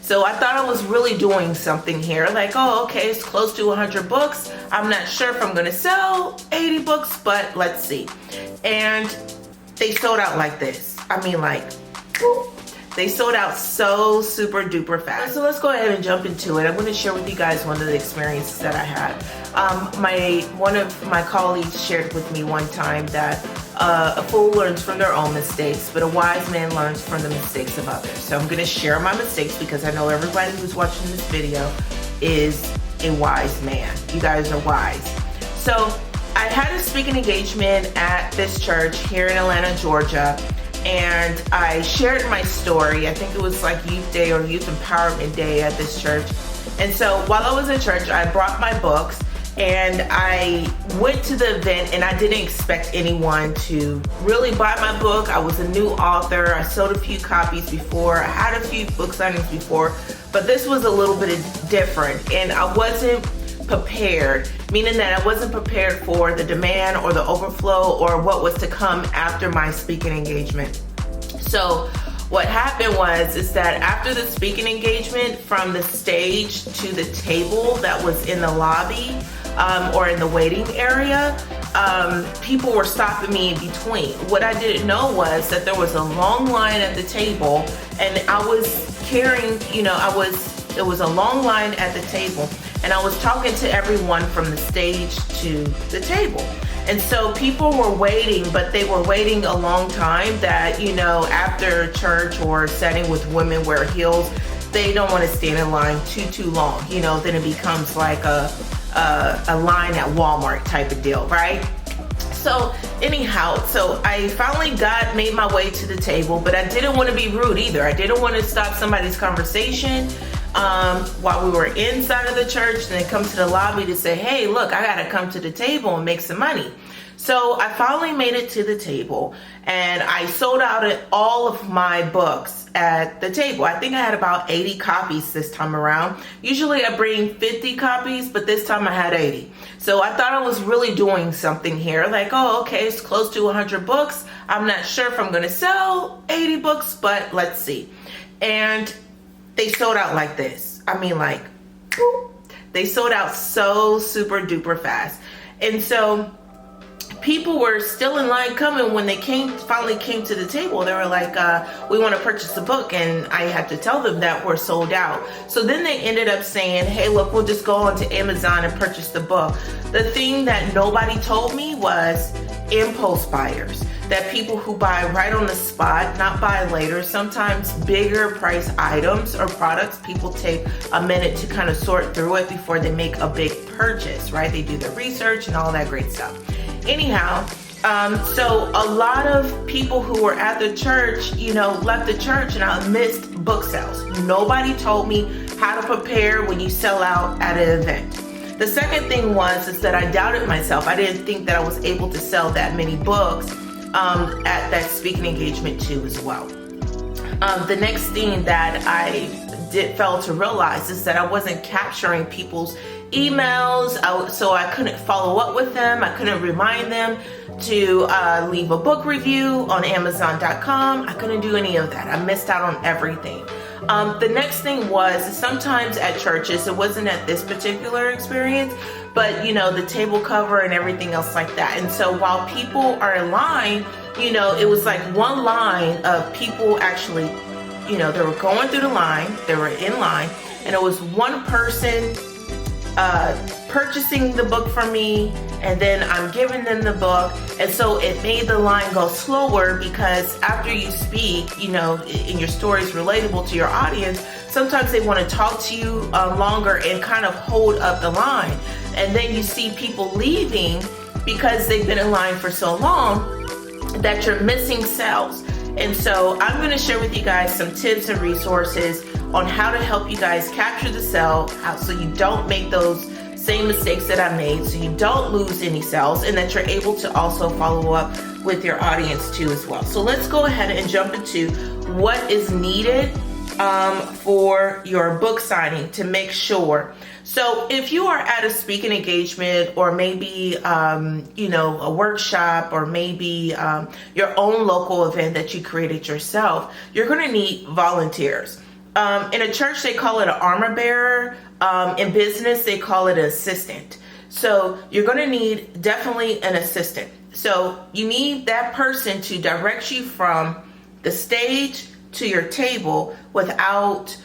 So I thought I was really doing something here. Like, oh, okay, it's close to 100 books. I'm not sure if I'm gonna sell 80 books, but let's see. And they sold out like this. I mean, like, whoop. They sold out so super duper fast. So let's go ahead and jump into it. I'm going to share with you guys one of the experiences that I had. One of my colleagues shared with me one time that a fool learns from their own mistakes, but a wise man learns from the mistakes of others. So I'm going to share my mistakes because I know everybody who's watching this video is a wise man. You guys are wise. So I had a speaking engagement at this church here in Atlanta, Georgia. And I shared my story. I think it was like Youth Day or Youth Empowerment Day at this church. And so while I was in church, I brought my books and I went to the event, and I didn't expect anyone to really buy my book. I was a new author. I sold a few copies before. I had a few book signings before, but this was a little bit different, and I wasn't prepared, meaning that I wasn't prepared for the demand or the overflow or what was to come after my speaking engagement. So what happened is that after the speaking engagement, from the stage to the table that was in the lobby or in the waiting area, people were stopping me in between. What I didn't know was that there was a long line at the table, and I was carrying, it was a long line at the table, and I was talking to everyone from the stage to the table. And so people were waiting, but they were waiting a long time. That, after church or setting with women wear heels, they don't want to stand in line too long. Then it becomes like a line at Walmart type of deal, right? So anyhow, so I finally made my way to the table, but I didn't want to be rude either. I didn't want to stop somebody's conversation while we were inside of the church, and then come to the lobby to say, hey, look, I gotta come to the table and make some money. So I finally made it to the table, and I sold out all of my books at the table. I think I had about 80 copies this time around. Usually I bring 50 copies, but this time I had 80. So I thought I was really doing something here. Like, oh, okay, it's close to 100 books. I'm not sure if I'm gonna sell 80 books, but let's see. And they sold out like this. I mean, like, whoop. They sold out so super duper fast. And so people were still in line coming when they finally came to the table. They were like, we want to purchase a book. And I had to tell them that we're sold out. So then they ended up saying, hey, look, we'll just go onto Amazon and purchase the book. The thing that nobody told me was impulse buyers. That people who buy right on the spot, not buy later. Sometimes bigger price items or products, people take a minute to kind of sort through it before they make a big purchase, right? They do their research and all that great stuff. Anyhow, so a lot of people who were at the church, left the church, and I missed book sales. Nobody told me how to prepare when you sell out at an event. The second thing is that I doubted myself. I didn't think that I was able to sell that many books at that speaking engagement too as well. The next thing that I fail to realize is that I wasn't capturing people's emails, so I couldn't follow up with them. I couldn't remind them to leave a book review on Amazon.com. I couldn't do any of that. I missed out on everything. The next thing was sometimes at churches, it wasn't at this particular experience, but the table cover and everything else like that. And so while people are in line, it was like one line of people actually, they were going through the line, they were in line, and it was one person purchasing the book from me, and then I'm giving them the book. And so it made the line go slower, because after you speak, and your story is relatable to your audience, sometimes they want to talk to you longer and kind of hold up the line. And then you see people leaving because they've been in line for so long that you're missing sales. And so I'm going to share with you guys some tips and resources on how to help you guys capture the sale, so you don't make those same mistakes that I made, so you don't lose any sales, and that you're able to also follow up with your audience too as well. So let's go ahead and jump into what is needed for your book signing to make sure. So if you are at a speaking engagement, or maybe a workshop, or maybe your own local event that you created yourself, you're going to need volunteers. In a church, they call it an armor bearer. In business, they call it an assistant. So you're going to need definitely an assistant. So you need that person to direct you from the stage to your table without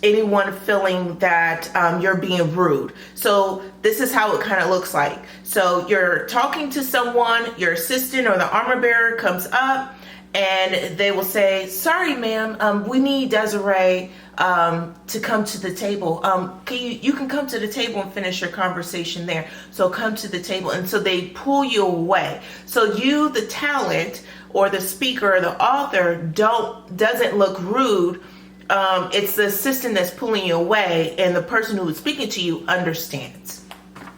anyone feeling that you're being rude. So this is how it kind of looks like. So you're talking to someone, your assistant or the armor bearer comes up, and they will say, sorry, ma'am, we need Desiree to come to the table. You can come to the table and finish your conversation there. So come to the table. And so they pull you away. So you, the talent or the speaker or the author, doesn't look rude. It's the assistant that's pulling you away, and the person who is speaking to you understands.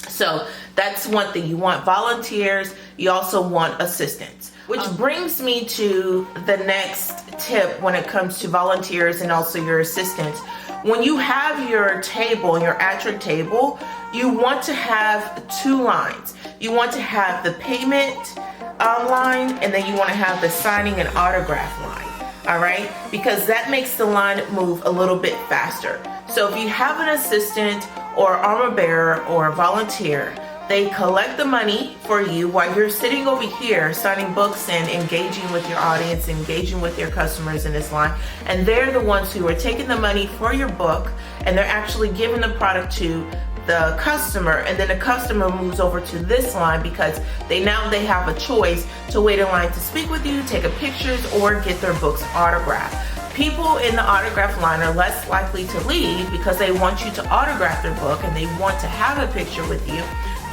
So that's one thing. You want volunteers. You also want assistants. Which brings me to the next tip when it comes to volunteers and also your assistants. When you have your table, your at your table, you want to have two lines. You want to have the payment line, and then you want to have the signing and autograph line. All right? Because that makes the line move a little bit faster. So if you have an assistant or armor bearer or a volunteer, they collect the money for you while you're sitting over here signing books and engaging with your audience, engaging with your customers in this line. And they're the ones who are taking the money for your book, and they're actually giving the product to the customer, and then the customer moves over to this line because they have a choice to wait in line to speak with you, take a pictures, or get their books autographed. People in the autograph line are less likely to leave because they want you to autograph their book, and they want to have a picture with you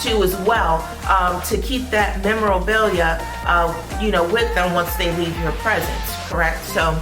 too as well, to keep that memorabilia with them once they leave your presence, correct? So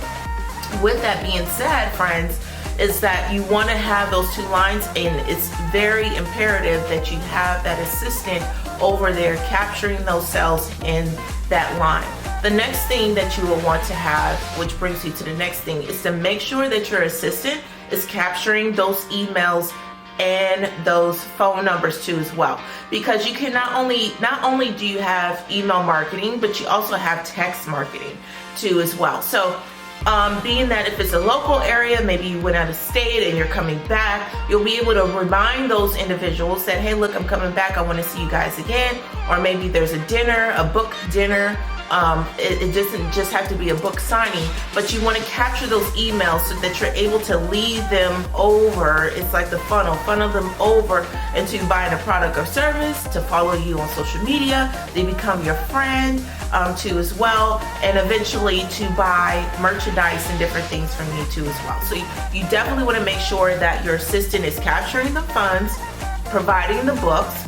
with that being said, friends, is that you want to have those two lines, and it's very imperative that you have that assistant over there capturing those sales in that line. The next thing that you will want to have, which brings you to the next thing, is to make sure that your assistant is capturing those emails and those phone numbers too as well, because you can not only do you have email marketing, but you also have text marketing too as well. So being that if it's a local area, maybe you went out of state and you're coming back, you'll be able to remind those individuals that, hey, look, I'm coming back, I want to see you guys again. Or maybe there's a dinner, a book dinner. It doesn't just have to be a book signing, but you want to capture those emails so that you're able to lead them over. It's like the funnel them over into buying a product or service, to follow you on social media. They become your friend too as well, and eventually to buy merchandise and different things from you too as well. So you definitely want to make sure that your assistant is capturing the funds, providing the books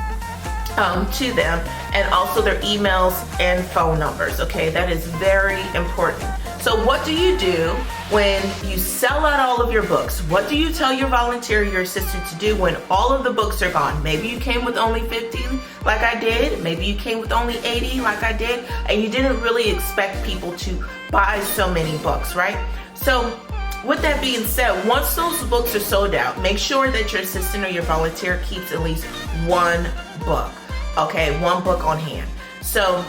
to them, and also their emails and phone numbers. Okay, that is very important. So what do you do when you sell out all of your books? What do you tell your volunteer, your assistant, to do when all of the books are gone? Maybe you came with only 50 like I did. Maybe you came with only 80 like I did, and you didn't really expect people to buy so many books, right? So with that being said, once those books are sold out, make sure that your assistant or your volunteer keeps at least one book. Okay, one book on hand. So,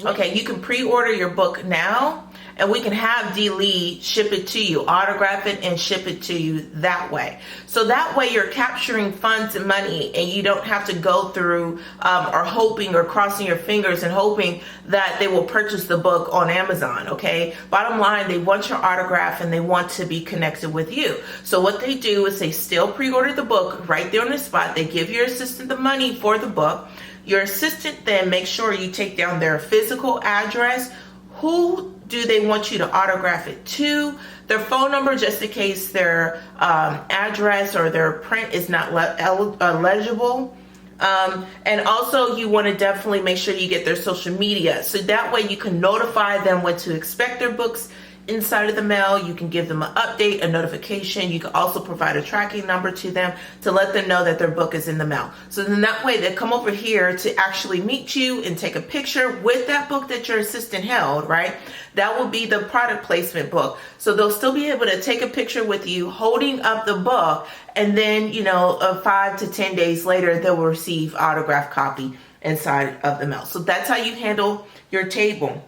okay, you can pre-order your book now, and we can have Dlee ship it to you, autograph it and ship it to you that way. So that way you're capturing funds and money, and you don't have to go through or hoping or crossing your fingers and hoping that they will purchase the book on Amazon, okay? Bottom line, they want your autograph and they want to be connected with you. So what they do is they still pre-order the book right there on the spot. They give your assistant the money for the book. Your assistant then makes sure you take down their physical address. Who do they want you to autograph it to? Their phone number, just in case their address or their print is not legible. And also you want to definitely make sure you get their social media. So that way you can notify them when to expect their books inside of the mail. You can give them an update, a notification. You can also provide a tracking number to them to let them know that their book is in the mail. So then that way they come over here to actually meet you and take a picture with that book that your assistant held, right? That will be the product placement book. So they'll still be able to take a picture with you holding up the book, and then 5 to 10 days later they'll receive autographed copy inside of the mail. So that's how you handle your table.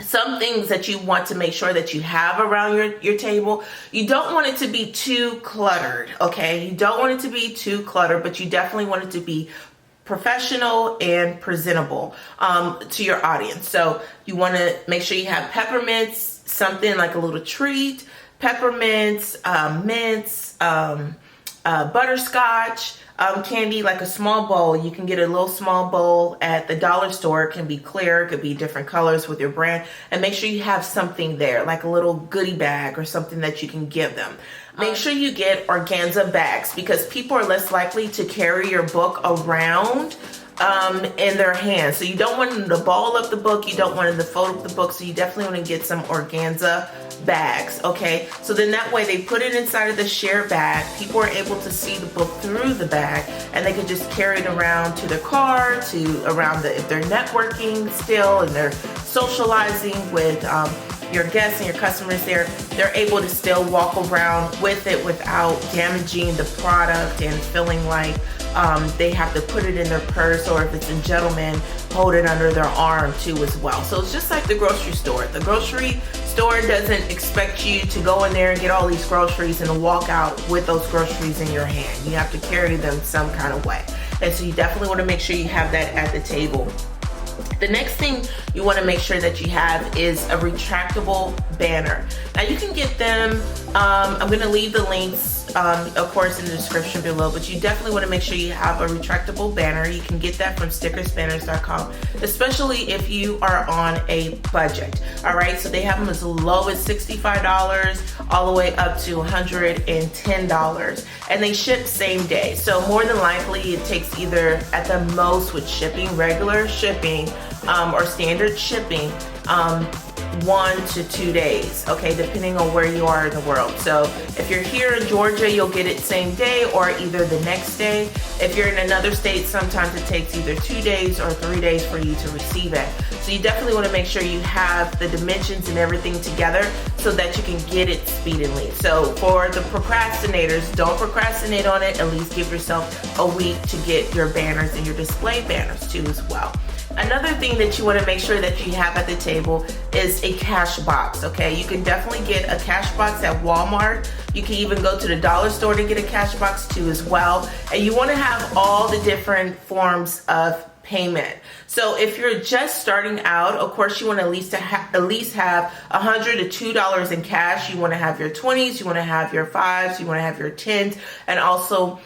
some things that you want to make sure that you have around your table. You don't want it to be too cluttered, okay? You don't want it to be too cluttered, but you definitely want it to be professional and presentable to your audience. So you want to make sure you have peppermints, something like a little treat, peppermints, mints, butterscotch, candy, like a small bowl. You can get a little small bowl at the dollar store. It can be clear, it could be different colors with your brand, and make sure you have something there, like a little goodie bag or something that you can give them. Make sure you get organza bags, because people are less likely to carry your book around in their hands. So you don't want them to ball up the book, you don't want them to fold up the book, so you definitely want to get some organza bags, okay? So then that way they put it inside of the share bag, people are able to see the book through the bag, and they can just carry it around to their car, if they're networking still and they're socializing with your guests and your customers there, they're able to still walk around with it without damaging the product and feeling like they have to put it in their purse, or if it's a gentleman, hold it under their arm too as well. So it's just like the grocery store. The grocery store doesn't expect you to go in there and get all these groceries and walk out with those groceries in your hand. You have to carry them some kind of way. And so you definitely want to make sure you have that at the table. The next thing you want to make sure that you have is a retractable banner. Now you can get them, I'm going to leave the links of course in the description below, but you definitely want to make sure you have a retractable banner. You can get that from stickersbanners.com, especially if you are on a budget. All right, so they have them as low as $65 all the way up to $110, and they ship same day. So more than likely it takes either at the most with shipping, regular shipping or standard shipping, 1 to 2 days, okay, depending on where you are in the world. So if you're here in Georgia, you'll get it same day or either the next day. If you're in another state, sometimes it takes either 2 days or 3 days for you to receive it. So you definitely want to make sure you have the dimensions and everything together so that you can get it speedily. So for the procrastinators, don't procrastinate on it. At least give yourself a week to get your banners and your display banners too as well. Another thing that you want to make sure that you have at the table is a cash box, okay? You can definitely get a cash box at Walmart. You can even go to the dollar store to get a cash box too as well. And you want to have all the different forms of payment. So if you're just starting out, of course you want to at least have $100 to $2 in cash. You want to have your 20s, you want to have your 5s, you want to have your 10s, and also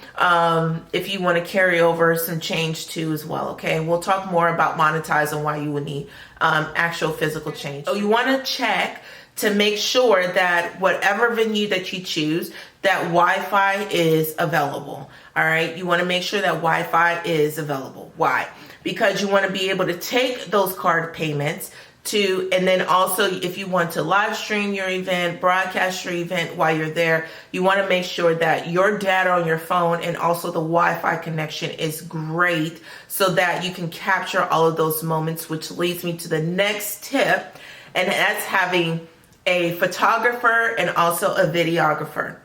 if you want to carry over some change too as well, okay? And we'll talk more about monetizing why you would need actual physical change. So you want to check to make sure that whatever venue that you choose, that Wi-Fi is available. All right, you want to make sure that Wi-Fi is available. Why? Because you want to be able to take those card payments and then also if you want to live stream your event, broadcast your event while you're there, you want to make sure that your data on your phone and also the Wi-Fi connection is great so that you can capture all of those moments, which leads me to the next tip, and that's having a photographer and also a videographer.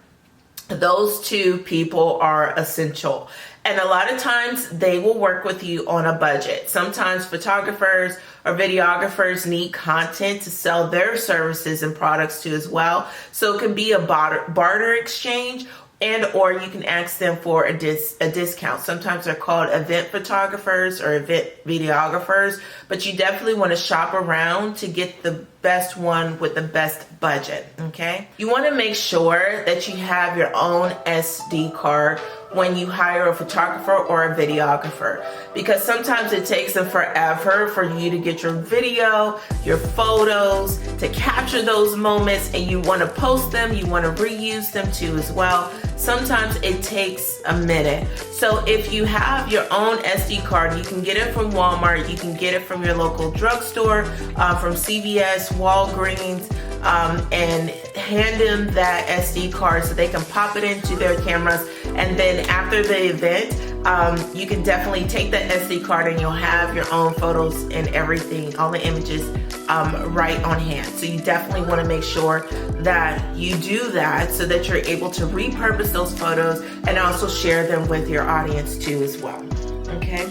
Those two people are essential. And a lot of times they will work with you on a budget. Sometimes photographers or videographers need content to sell their services and products to as well. So it can be a barter exchange, and or you can ask them for a discount. Sometimes they're called event photographers or event videographers, but you definitely want to shop around to get the best one with the best budget, okay? You want to make sure that you have your own SD card when you hire a photographer or a videographer, because sometimes it takes them forever for you to get your video, your photos, to capture those moments, and you want to post them, you want to reuse them too as well. Sometimes it takes a minute. So if you have your own SD card, you can get it from Walmart, you can get it from your local drugstore, from CVS, Walgreens, and hand them that SD card so they can pop it into their cameras. And then after the event, you can definitely take that SD card and you'll have your own photos and everything, all the images right on hand. So you definitely want to make sure that you do that so that you're able to repurpose those photos and also share them with your audience too as well, okay?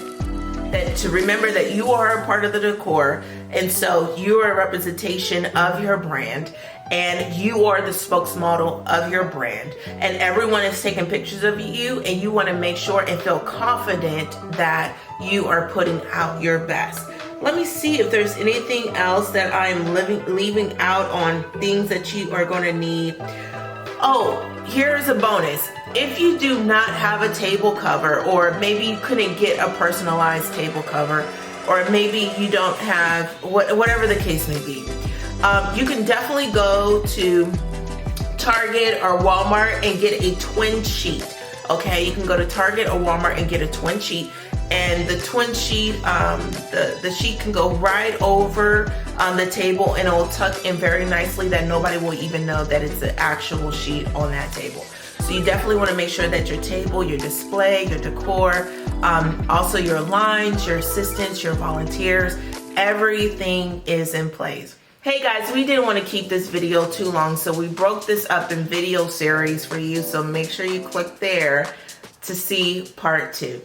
that to remember that you are a part of the decor, and so you are a representation of your brand, and you are the spokesmodel of your brand, and everyone is taking pictures of you, and you want to make sure and feel confident that you are putting out your best. Let me see if there's anything else that I'm leaving out on things that you are going to need. Oh, here's a bonus. If you do not have a table cover, or maybe you couldn't get a personalized table cover, or maybe you don't have, whatever the case may be, you can definitely go to Target or Walmart and get a twin sheet. Okay, you can go to Target or Walmart and get a twin sheet. And the twin sheet, the sheet can go right over on the table, and it will tuck in very nicely that nobody will even know that it's an actual sheet on that table. So you definitely want to make sure that your table, your display, your decor, also your lines, your assistants, your volunteers, everything is in place. Hey guys, we didn't want to keep this video too long, so we broke this up in video series for you. So make sure you click there to see part 2.